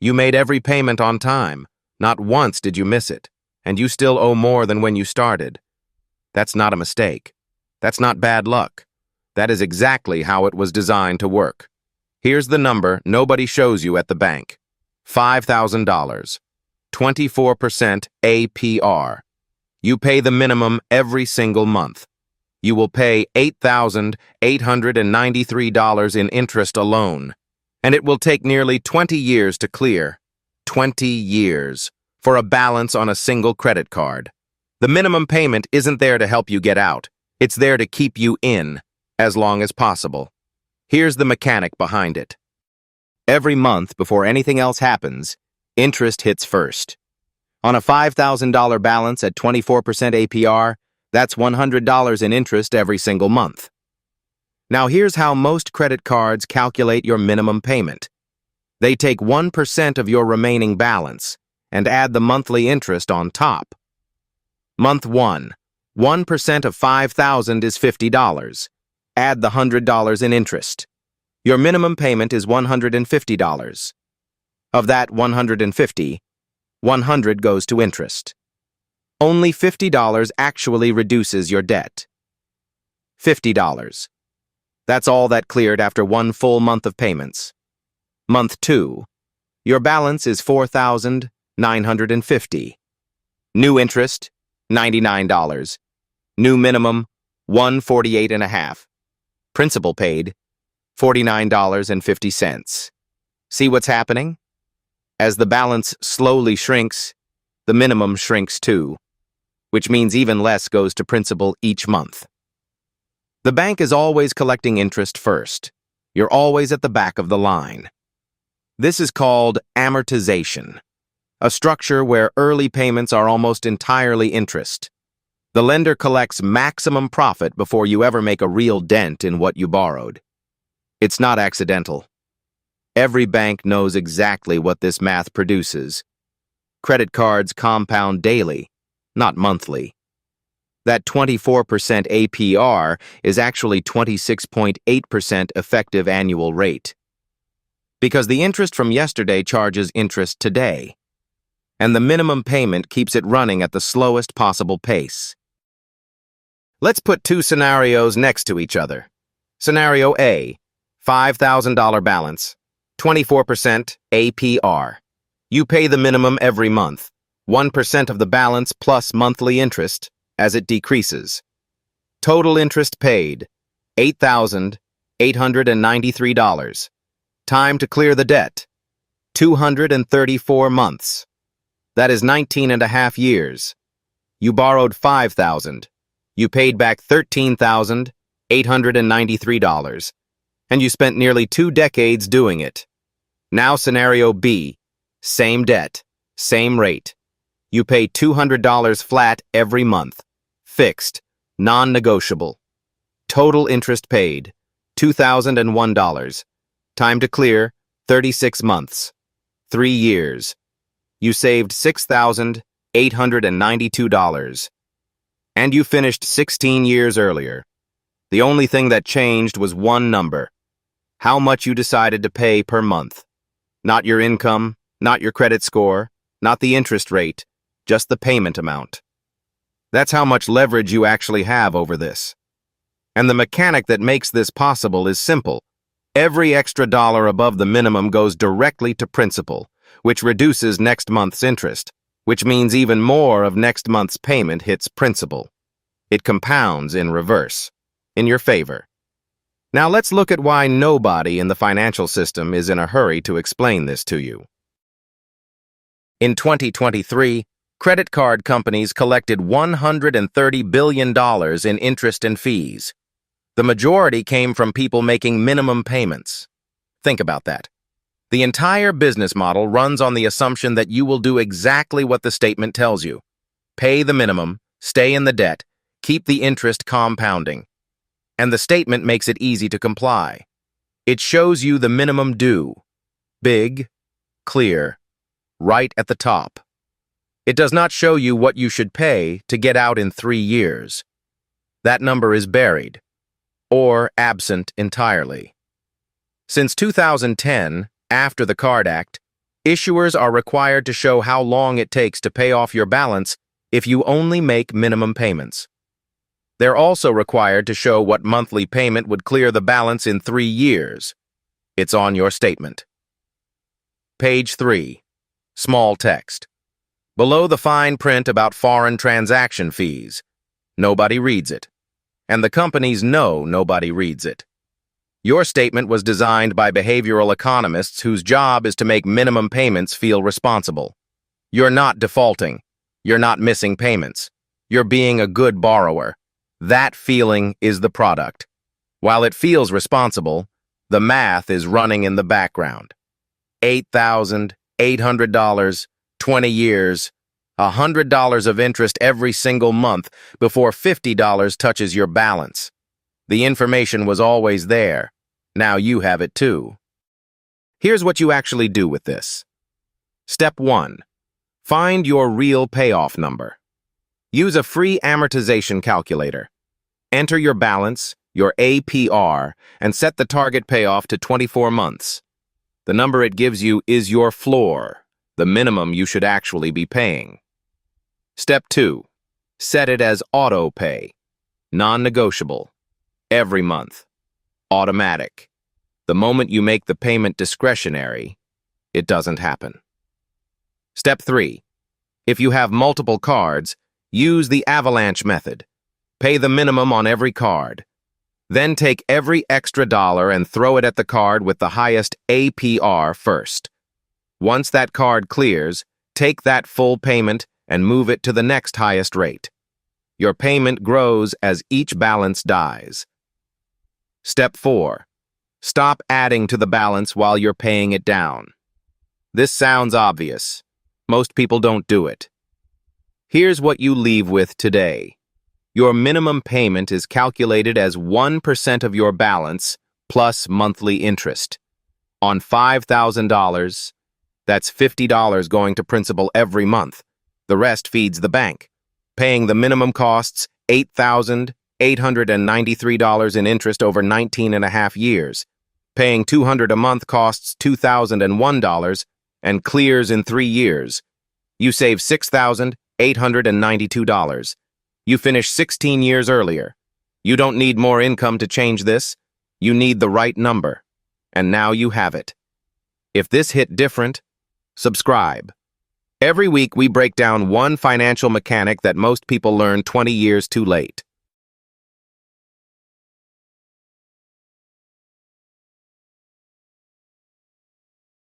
You made every payment on time. Not once did you miss it, and you still owe more than when you started. That's not a mistake. That's not bad luck. That is exactly how it was designed to work. Here's the number nobody shows you at the bank. $5,000. 24% APR. You pay the minimum every single month. You will pay $8,893 in interest alone, and it will take nearly 20 years to clear. 20 years for a balance on a single credit card. The minimum payment isn't there to help you get out. It's there to keep you in as long as possible. Here's the mechanic behind it. Every month before anything else happens, interest hits first. On a $5,000 balance at 24% APR, that's $100 in interest every single month. Now here's how most credit cards calculate your minimum payment. They take 1% of your remaining balance and add the monthly interest on top. Month 1, 1% of $5,000 is $50. Add the $100 in interest. Your minimum payment is $150. Of that $150, $100 goes to interest. Only $50 actually reduces your debt. $50. That's all that cleared after one full month of payments. Month 2, your balance is $4,950. New interest, $99. New minimum, $148.50. Principal paid, $49.50. See what's happening? As the balance slowly shrinks, the minimum shrinks too, which means even less goes to principal each month. The bank is always collecting interest first. You're always at the back of the line. This is called amortization, a structure where early payments are almost entirely interest. The lender collects maximum profit before you ever make a real dent in what you borrowed. It's not accidental. Every bank knows exactly what this math produces. Credit cards compound daily, not monthly. That 24% APR is actually 26.8% effective annual rate. Because the interest from yesterday charges interest today, and the minimum payment keeps it running at the slowest possible pace. Let's put two scenarios next to each other. Scenario A, $5,000 balance, 24% APR. You pay the minimum every month, 1% of the balance plus monthly interest as it decreases. Total interest paid, $8,893. Time to clear the debt, 234 months. That is 19.5 years. You borrowed $5,000. You paid back $13,893. And you spent nearly 2 decades doing it. Now scenario B, same debt, same rate. You pay $200 flat every month. Fixed, non-negotiable. Total interest paid, $2,001. Time to clear, 36 months. 3 years. You saved $6,892. And you finished 16 years earlier. The only thing that changed was one number. How much you decided to pay per month. Not your income, not your credit score, not the interest rate, just the payment amount. That's how much leverage you actually have over this. And the mechanic that makes this possible is simple. Every extra dollar above the minimum goes directly to principal, which reduces next month's interest, which means even more of next month's payment hits principal. It compounds in reverse, in your favor. Now let's look at why nobody in the financial system is in a hurry to explain this to you. In 2023, credit card companies collected $130 billion in interest and fees. The majority came from people making minimum payments. Think about that. The entire business model runs on the assumption that you will do exactly what the statement tells you. Pay the minimum, stay in the debt, keep the interest compounding. And the statement makes it easy to comply. It shows you the minimum due. Big, clear, right at the top. It does not show you what you should pay to get out in 3 years. That number is buried, or absent entirely. Since 2010, after the Card Act, Issuers are required to show how long it takes to pay off your balance if you only make minimum payments. They're also required to show what monthly payment would clear the balance in 3 years. It's on your statement. Page 3. Small text. Below the fine print about foreign transaction fees. Nobody reads it. And the companies know nobody reads it. Your statement was designed by behavioral economists whose job is to make minimum payments feel responsible. You're not defaulting. You're not missing payments. You're being a good borrower. That feeling is the product. While it feels responsible, the math is running in the background. $8,800, 20 years, $100 of interest every single month before $50 touches your balance. The information was always there. Now you have it too. Here's what you actually do with this. Step 1. Find your real payoff number. Use a free amortization calculator. Enter your balance, your APR, and set the target payoff to 24 months. The number it gives you is your floor, the minimum you should actually be paying. Step 2. Set it as auto pay, non-negotiable, every month, automatic. The moment you make the payment discretionary, it doesn't happen. Step 3. If you have multiple cards, use the avalanche method. Pay the minimum on every card. Then take every extra dollar and throw it at the card with the highest APR first. Once that card clears, take that full payment and move it to the next highest rate. Your payment grows as each balance dies. Step 4. Stop adding to the balance while you're paying it down. This sounds obvious. Most people don't do it. Here's what you leave with today. Your minimum payment is calculated as 1% of your balance plus monthly interest. On $5,000, that's $50 going to principal every month. The rest feeds the bank. Paying the minimum costs $8,893 in interest over 19 and a half years. Paying $200 a month costs $2,001 and clears in 3 years. You save $6,892. You finish 16 years earlier. You don't need more income to change this. You need the right number. And now you have it. If this hit different, subscribe. Every week we break down one financial mechanic that most people learn 20 years too late.